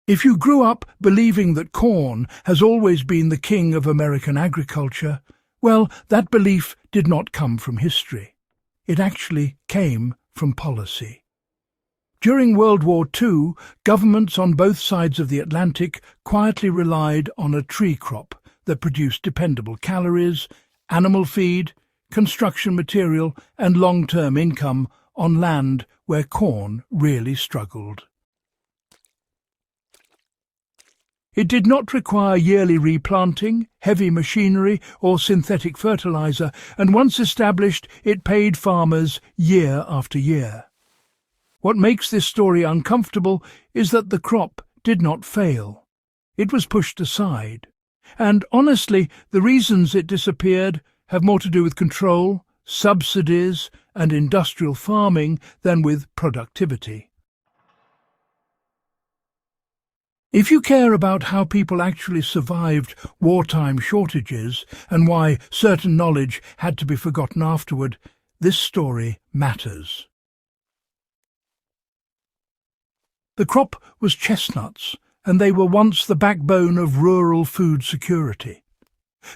If you grew up believing that corn has always been the king of American agriculture, well, that belief did not come from history. It actually came from policy. During World War II, governments on both sides of the Atlantic quietly relied on a tree crop that produced dependable calories, animal feed, construction material and long-term income on land where corn really struggled. It did not require yearly replanting, heavy machinery or synthetic fertilizer, and once established, it paid farmers year after year. What makes this story uncomfortable is that the crop did not fail. It was pushed aside. And honestly, the reasons it disappeared have more to do with control, subsidies, and industrial farming than with productivity. If you care about how people actually survived wartime shortages and why certain knowledge had to be forgotten afterward, this story matters. The crop was chestnuts, and they were once the backbone of rural food security.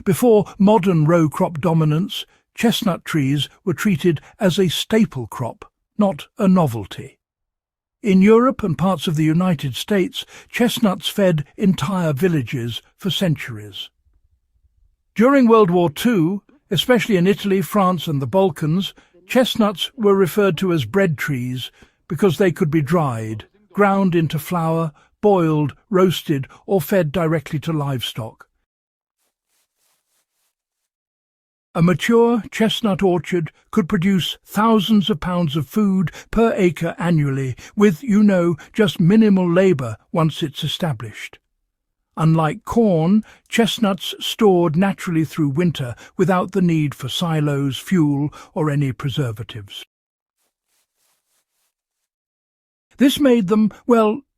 Before modern row crop dominance, chestnut trees were treated as a staple crop, not a novelty. In Europe and parts of the United States, chestnuts fed entire villages for centuries. During World War II, especially in Italy, France and the Balkans, chestnuts were referred to as bread trees because they could be dried, ground into flour, boiled, roasted or fed directly to livestock. A mature chestnut orchard could produce thousands of pounds of food per acre annually with, just minimal labour once it's established. Unlike corn, chestnuts stored naturally through winter without the need for silos, fuel or any preservatives. This made them,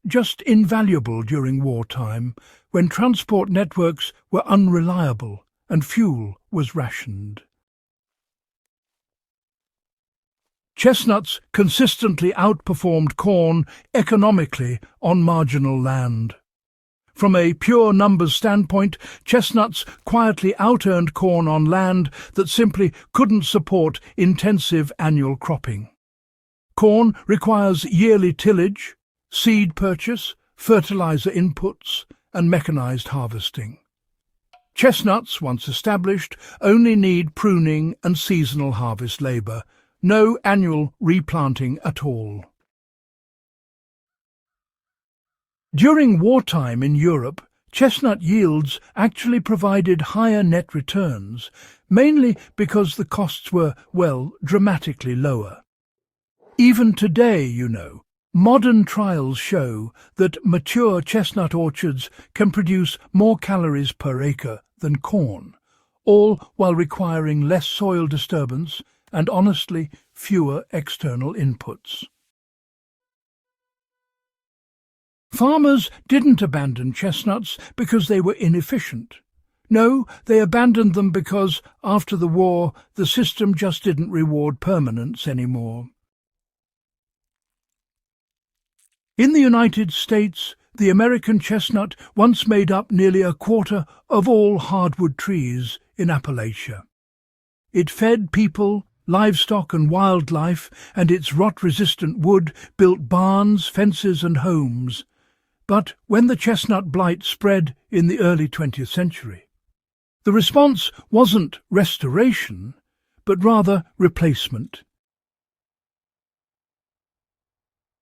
just invaluable during wartime, when transport networks were unreliable and fuel was rationed. Chestnuts consistently outperformed corn economically on marginal land. From a pure numbers standpoint, chestnuts quietly out-earned corn on land that simply couldn't support intensive annual cropping. Corn requires yearly tillage, seed purchase, fertilizer inputs, and mechanized harvesting. Chestnuts, once established, only need pruning and seasonal harvest labor, no annual replanting at all. During wartime in Europe, chestnut yields actually provided higher net returns, mainly because the costs were, dramatically lower. Even today, modern trials show that mature chestnut orchards can produce more calories per acre than corn, all while requiring less soil disturbance and, honestly, fewer external inputs. Farmers didn't abandon chestnuts because they were inefficient. No, they abandoned them because, after the war, the system just didn't reward permanence anymore. In the United States, the American chestnut once made up nearly a quarter of all hardwood trees in Appalachia. It fed people, livestock and wildlife, and its rot-resistant wood built barns, fences and homes. But when the chestnut blight spread in the early 20th century, the response wasn't restoration, but rather replacement.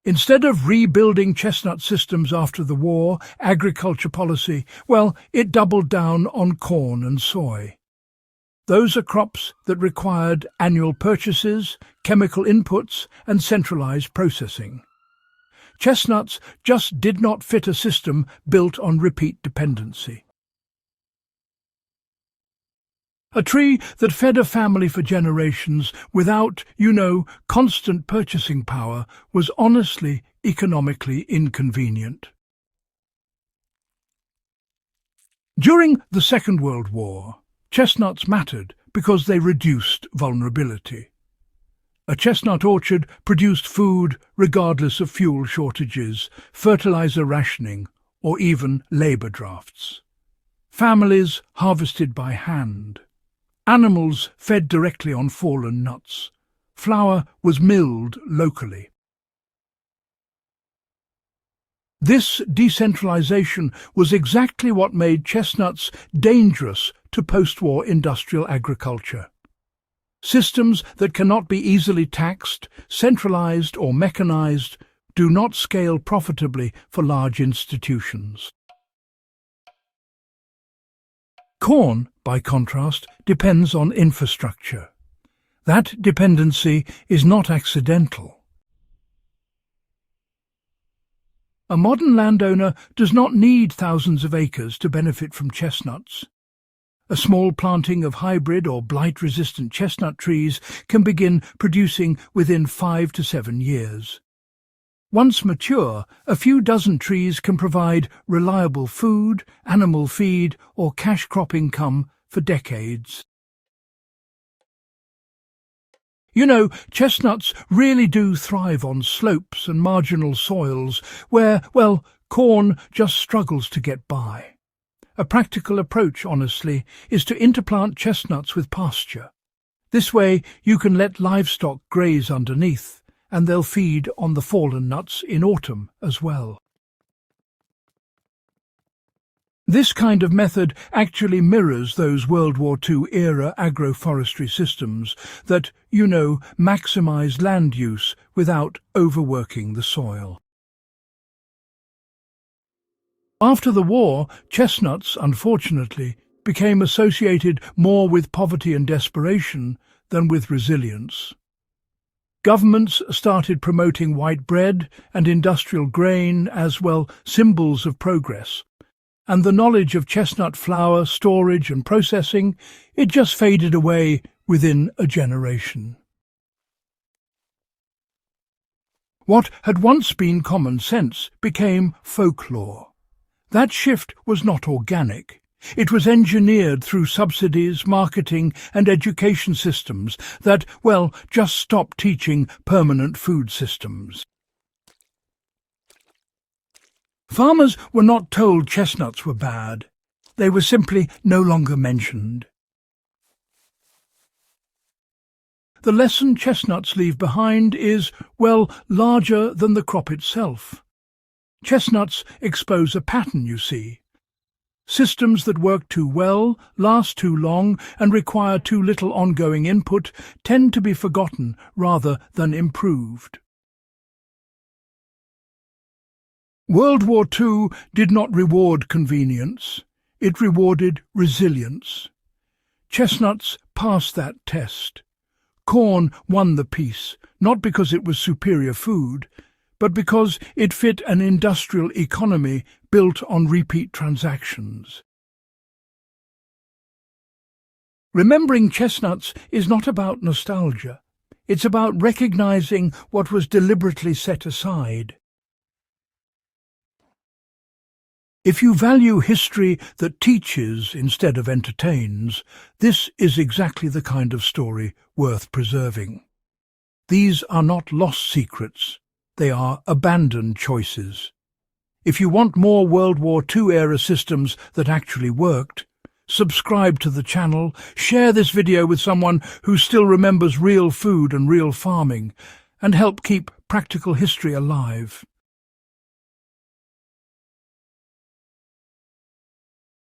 Instead of rebuilding chestnut systems after the war, agriculture policy, it doubled down on corn and soy. Those are crops that required annual purchases, chemical inputs, and centralized processing. Chestnuts just did not fit a system built on repeat dependency. A tree that fed a family for generations without, constant purchasing power was honestly economically inconvenient. During the Second World War, chestnuts mattered because they reduced vulnerability. A chestnut orchard produced food regardless of fuel shortages, fertilizer rationing, or even labour drafts. Families harvested by hand. Animals fed directly on fallen nuts. Flour was milled locally. This decentralisation was exactly what made chestnuts dangerous to post-war industrial agriculture. Systems that cannot be easily taxed, centralised or mechanised do not scale profitably for large institutions. Corn, by contrast, depends on infrastructure. That dependency is not accidental. A modern landowner does not need thousands of acres to benefit from chestnuts. A small planting of hybrid or blight-resistant chestnut trees can begin producing within 5 to 7 years. Once mature, a few dozen trees can provide reliable food, animal feed, or cash crop income for decades. You know, chestnuts really do thrive on slopes and marginal soils where, well, corn just struggles to get by. A practical approach, honestly, is to interplant chestnuts with pasture. This way you can let livestock graze underneath, and they'll feed on the fallen nuts in autumn as well. This kind of method actually mirrors those World War II-era agroforestry systems that, you know, maximise land use without overworking the soil. After the war, chestnuts, unfortunately, became associated more with poverty and desperation than with resilience. Governments started promoting white bread and industrial grain as, well, symbols of progress. And the knowledge of chestnut flour, storage and processing, it just faded away within a generation. What had once been common sense became folklore. That shift was not organic. It was engineered through subsidies, marketing and education systems that, well, just stopped teaching permanent food systems. Farmers were not told chestnuts were bad. They were simply no longer mentioned. The lesson chestnuts leave behind is, well, larger than the crop itself. Chestnuts expose a pattern, you see. Systems that work too well, last too long, and require too little ongoing input tend to be forgotten rather than improved. World War II did not reward convenience, it rewarded resilience. Chestnuts passed that test. Corn won the peace, not because it was superior food, but because it fit an industrial economy built on repeat transactions. Remembering chestnuts is not about nostalgia. It's about recognizing what was deliberately set aside. If you value history that teaches instead of entertains, this is exactly the kind of story worth preserving. These are not lost secrets, they are abandoned choices. If you want more World War II-era systems that actually worked, subscribe to the channel, share this video with someone who still remembers real food and real farming, and help keep practical history alive.